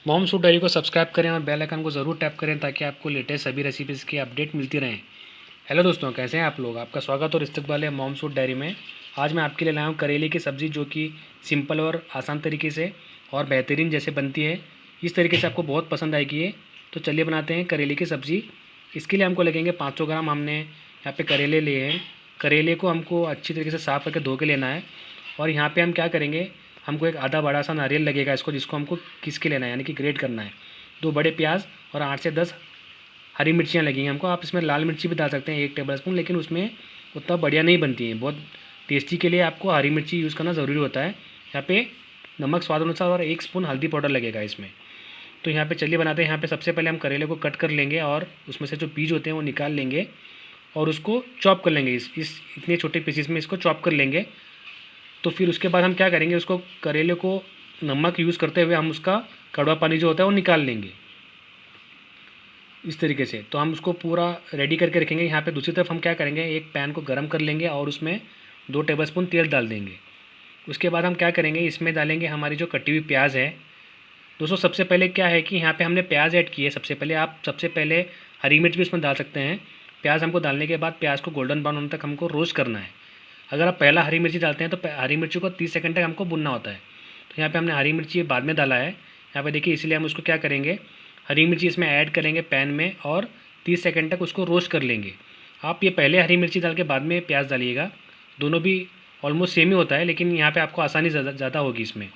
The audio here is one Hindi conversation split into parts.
मॉम्स फूड डायरी को सब्सक्राइब करें और बेल आइकन को ज़रूर टैप करें ताकि आपको लेटेस्ट सभी रेसिपीज़ की अपडेट मिलती रहें। हेलो दोस्तों, कैसे हैं आप लोग? आपका स्वागत और इस्तकबाल है मॉम्स फूड डायरी में। आज मैं आपके लिए लाया हूँ करेले की सब्ज़ी, जो कि सिंपल और आसान तरीके से और बेहतरीन जैसे बनती है। इस तरीके से आपको बहुत पसंद आएगी ये। तो चलिए बनाते हैं करेले की सब्ज़ी। इसके लिए हमको लगेंगे 500 ग्राम। हमने यहाँ पे करेले लिए हैं। करेले को हमको अच्छी तरीके से साफ़ करके धो के लेना है। और यहाँ पे हम क्या करेंगे, हमको एक आधा बड़ा सा नारियल लगेगा इसको, जिसको हमको किस के लेना है, यानी कि ग्रेट करना है। 2 बड़े प्याज और 8 से 10 हरी मिर्चियाँ लगेंगी हमको। आप इसमें लाल मिर्ची भी डाल सकते हैं 1 टेबल स्पून, लेकिन उसमें उतना बढ़िया नहीं बनती है। बहुत टेस्टी के लिए आपको हरी मिर्ची यूज़ करना ज़रूरी होता है। यहाँ पे नमक स्वाद अनुसार और 1 स्पून हल्दी पाउडर लगेगा इसमें। तो यहाँ पे चलिए बनाते हैं। यहाँ पे सबसे पहले हम करेले को कट कर लेंगे और उसमें से जो बीज होते हैं वो निकाल लेंगे और उसको चॉप कर लेंगे। इस इतने छोटे पीसेस में इसको चॉप कर लेंगे। तो फिर उसके बाद हम क्या करेंगे, उसको करेले को नमक यूज़ करते हुए हम उसका कड़वा पानी जो होता है वो निकाल लेंगे इस तरीके से। तो हम उसको पूरा रेडी करके रखेंगे। यहाँ पे दूसरी तरफ हम क्या करेंगे, एक पैन को गर्म कर लेंगे और उसमें 2 टेबलस्पून तेल डाल देंगे। उसके बाद हम क्या करेंगे, इसमें डालेंगे हमारी जो कटी हुई प्याज है। दोस्तों, सबसे पहले क्या है कि यहाँ पे हमने प्याज ऐड की है। सबसे पहले हरी मिर्च भी इसमें डाल सकते हैं। प्याज हमको डालने के बाद प्याज को गोल्डन ब्राउन होने तक हमको रोस्ट करना है। अगर आप पहला हरी मिर्ची डालते हैं तो हरी मिर्ची को 30 सेकंड तक हमको भुनना होता है। तो यहाँ पे हमने हरी मिर्ची बाद में डाला है। यहाँ पे देखिए, इसलिए हम उसको क्या करेंगे, हरी मिर्ची इसमें ऐड करेंगे पैन में और 30 सेकंड तक उसको रोस्ट कर लेंगे। आप ये पहले हरी मिर्ची डाल के बाद में प्याज डालिएगा। दोनों भी ऑलमोस्ट सेम ही होता है, लेकिन यहाँ पे आपको आसानी ज़्यादा होगी इसमें।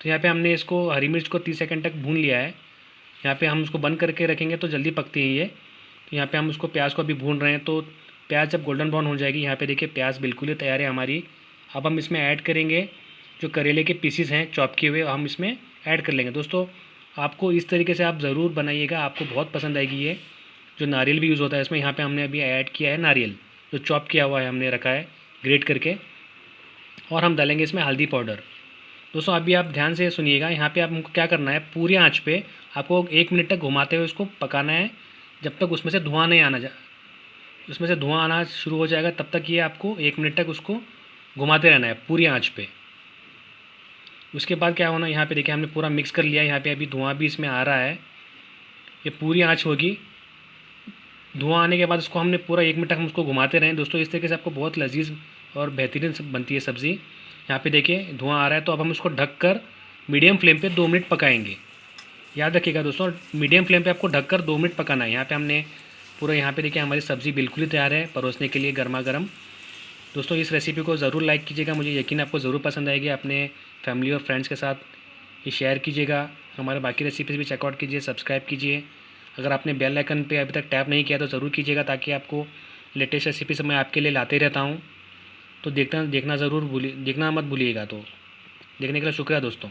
तो यहाँ पे हमने इसको हरी मिर्च को 30 सेकंड तक भून लिया है। यहाँ पे हम उसको बंद करके रखेंगे तो जल्दी पकती है ये। तो यहाँ पे हम उसको प्याज को अभी भून रहे हैं। तो प्याज जब गोल्डन ब्राउन हो जाएगी, यहाँ पे देखिए प्याज बिल्कुल ही तैयार है हमारी। अब हम इसमें ऐड करेंगे जो करेले के पीसीस हैं चॉप किए हुए, हम इसमें ऐड कर लेंगे। दोस्तों, आपको इस तरीके से आप ज़रूर बनाइएगा, आपको बहुत पसंद आएगी ये। जो नारियल भी यूज़ होता है इसमें, यहाँ पे हमने अभी ऐड किया है नारियल, जो चॉप किया हुआ है हमने रखा है ग्रेट करके। और हम डालेंगे इसमें हल्दी पाउडर। दोस्तों, अभी आप ध्यान से सुनिएगा। यहाँ पे आपको क्या करना है, पूरी आँच पे आपको 1 मिनट तक घुमाते हुए इसको पकाना है, जब तक उसमें से धुआँ नहीं आना। उसमें से धुआँ आना शुरू हो जाएगा तब तक ये आपको 1 मिनट तक उसको घुमाते रहना है पूरी आँच पे। उसके बाद क्या होना, यहाँ पे देखिए हमने पूरा मिक्स कर लिया है। यहाँ पे अभी धुआँ भी इसमें आ रहा है। ये पूरी आँच होगी। धुआँ आने के बाद उसको हमने पूरा 1 मिनट तक हम उसको घुमाते रहें। दोस्तों, इस तरीके से आपको बहुत लजीज और बेहतरीन बनती है सब्ज़ी। यहाँ पे देखिए धुआँ आ रहा है, तो अब हम उसको ढककर मीडियम फ्लेम पे 2 मिनट पकाएंगे। याद रखिएगा दोस्तों, मीडियम फ्लेम पे आपको ढककर 2 मिनट पकाना है। यहाँ पे हमने पूरा, यहाँ पे देखिए हमारी सब्ज़ी बिल्कुल ही तैयार है परोसने के लिए गर्मा गर्म। दोस्तों, इस रेसिपी को ज़रूर लाइक कीजिएगा, मुझे यकीन आपको ज़रूर पसंद आएगी। अपने फैमिली और फ्रेंड्स के साथ ये शेयर कीजिएगा। हमारे बाकी रेसिपीज़ भी चेकआउट कीजिए, सब्सक्राइब कीजिए। अगर आपने बेल आइकन पे अभी तक टैप नहीं किया तो ज़रूर कीजिएगा, ताकि आपको लेटेस्ट रेसिपीज़ मैं आपके लिए लाते रहता हूँ। तो देखना मत भूलिएगा। तो देखने के लिए शुक्रिया दोस्तों।